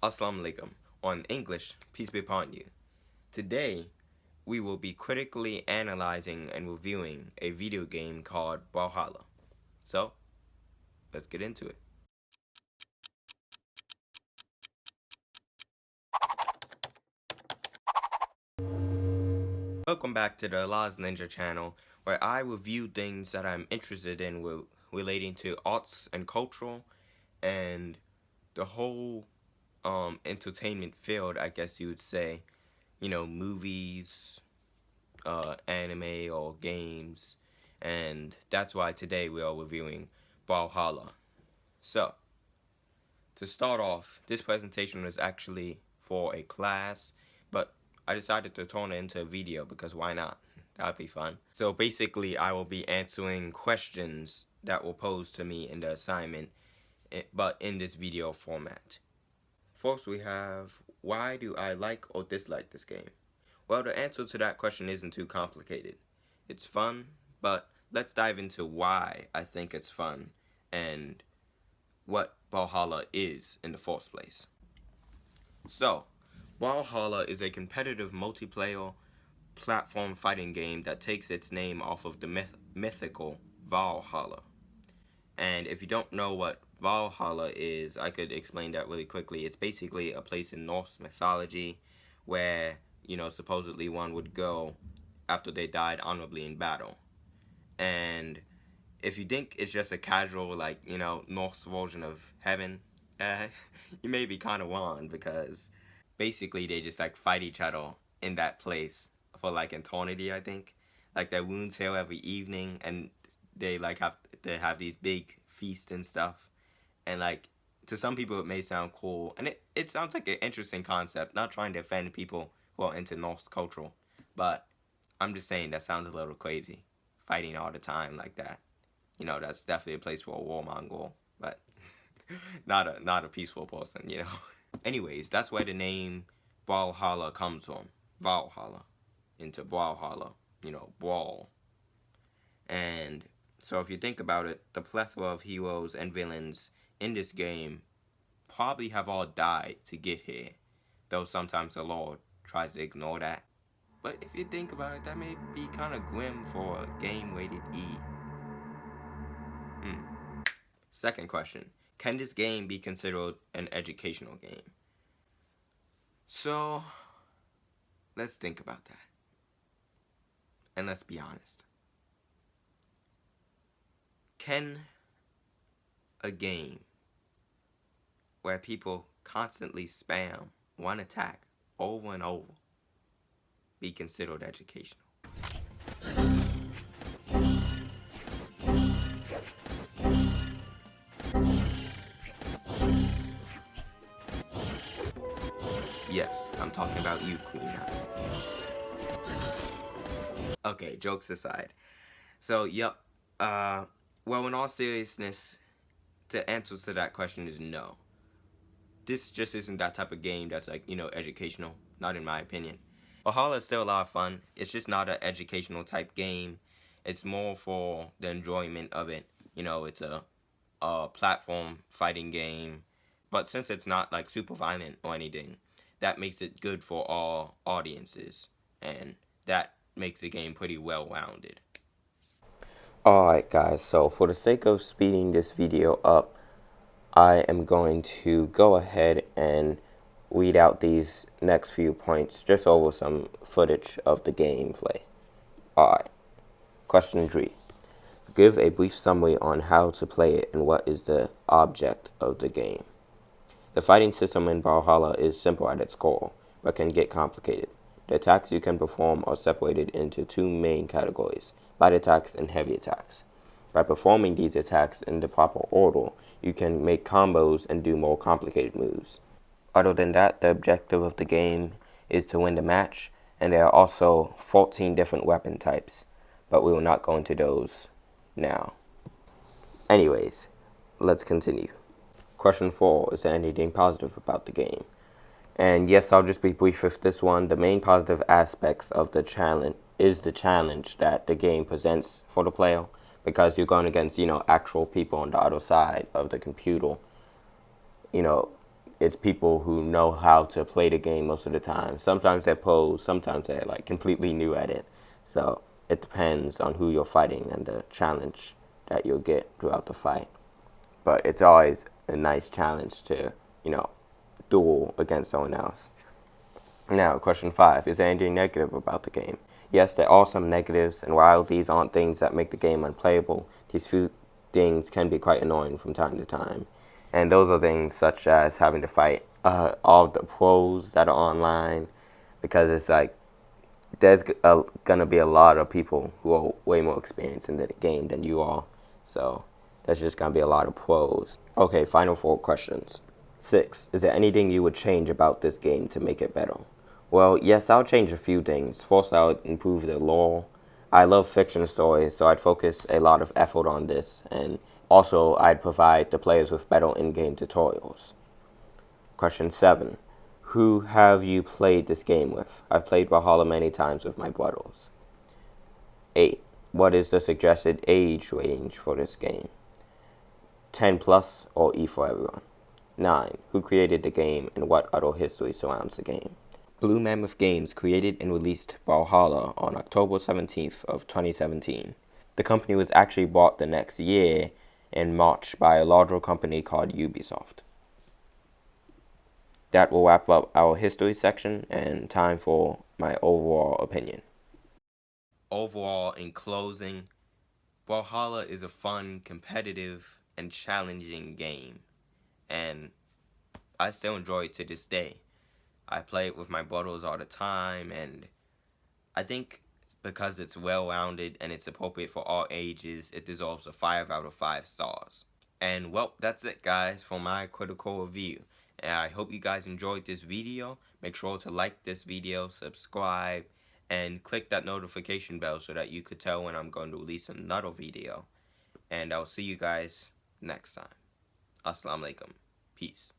Assalamu alaikum. On English, peace be upon you. Today, we will be critically analyzing and reviewing a video game called Brawlhalla. So, let's get into it. Welcome back to the Laz Ninja channel, where I review things that I'm interested in relating to arts and cultural and the whole entertainment field, I guess you would say. You know, movies, anime or games, and that's why today we are reviewing Brawlhalla. So, to start off, this presentation was actually for a class, but I decided to turn it into a video because why not? That'd be fun. So basically, I will be answering questions that were posed to me in the assignment, but in this video format. First we have, why do I like or dislike this game? Well, the answer to that question isn't too complicated. It's fun, but let's dive into why I think it's fun and what Brawlhalla is in the first place. So, Brawlhalla is a competitive multiplayer platform fighting game that takes its name off of the mythical Brawlhalla. And if you don't know what Brawlhalla is, I could explain that really quickly. It's basically a place in Norse mythology where, you know, supposedly one would go after they died honorably in battle. And if you think it's just a casual, like, you know, Norse version of heaven, you may be kind of wrong, because basically they just, like, fight each other in that place for, like, eternity, I think. Like, their wounds heal every evening, and they, like, have these big feasts and stuff. And, like, to some people it may sound cool, and it sounds like an interesting concept. Not trying to offend people who are into Norse culture, but I'm just saying that sounds a little crazy, fighting all the time like that. You know, that's definitely a place for a warmonger, but not a peaceful person, you know. Anyways, that's where the name Brawlhalla comes from. Valhalla into Brawlhalla, you know, brawl. And so if you think about it, the plethora of heroes and villains in this game probably have all died to get here, though sometimes the Lord tries to ignore that. But if you think about it, that may be kind of grim for a game rated E. Second question, can this game be considered an educational game? So, let's think about that. And let's be honest. Can a game where people constantly spam one attack over and over be considered educational? Yes, I'm talking about you, Queen. Okay, jokes aside. So, yep. Well, in all seriousness, the answer to that question is no. This just isn't that type of game that's, like, you know, educational. Not in my opinion. Brawlhalla is still a lot of fun. It's just not an educational type game. It's more for the enjoyment of it. You know, it's a platform fighting game. But since it's not, like, super violent or anything, that makes it good for all audiences. And that makes the game pretty well-rounded. Alright guys, so for the sake of speeding this video up, I am going to go ahead and read out these next few points just over some footage of the gameplay. Alright, question 3. Give a brief summary on how to play it and what is the object of the game. The fighting system in Brawlhalla is simple at its core, but can get complicated. The attacks you can perform are separated into two main categories, light attacks and heavy attacks. By performing these attacks in the proper order, you can make combos and do more complicated moves. Other than that, the objective of the game is to win the match, and there are also 14 different weapon types, but we will not go into those now. Anyways, let's continue. Question 4, is there anything positive about the game? And yes, I'll just be brief with this one. The main positive aspects of the challenge is the challenge that the game presents for the player, because you're going against, you know, actual people on the other side of the computer, you know, it's people who know how to play the game most of the time. Sometimes they're pros, sometimes they're like completely new at it. So it depends on who you're fighting and the challenge that you'll get throughout the fight. But it's always a nice challenge to, you know, duel against someone else. Now, question 5. Is there anything negative about the game? Yes, there are some negatives, and while these aren't things that make the game unplayable, these few things can be quite annoying from time to time. And those are things such as having to fight all the pros that are online, because it's like there's going to be a lot of people who are way more experienced in the game than you are. So there's just going to be a lot of pros. Okay, final 4 questions. 6. Is there anything you would change about this game to make it better? Well, yes, I'll change a few things. First, I would improve the lore. I love fiction stories, so I'd focus a lot of effort on this. And also, I'd provide the players with better in-game tutorials. Question 7. Who have you played this game with? I've played Brawlhalla many times with my brothers. 8. What is the suggested age range for this game? 10 plus or E for everyone? 9. Who created the game and what other history surrounds the game? Blue Mammoth Games created and released Brawlhalla on October 17th of 2017. The company was actually bought the next year in March by a larger company called Ubisoft. That will wrap up our history section and time for my overall opinion. Overall, in closing, Brawlhalla is a fun, competitive, and challenging game, and I still enjoy it to this day. I play it with my brothers all the time, and I think because it's well-rounded and it's appropriate for all ages, it deserves a 5 out of 5 stars. And well, that's it guys for my critical review. And I hope you guys enjoyed this video. Make sure to like this video, subscribe, and click that notification bell so that you could tell when I'm going to release another video. And I'll see you guys next time. Assalamu alaikum. Peace.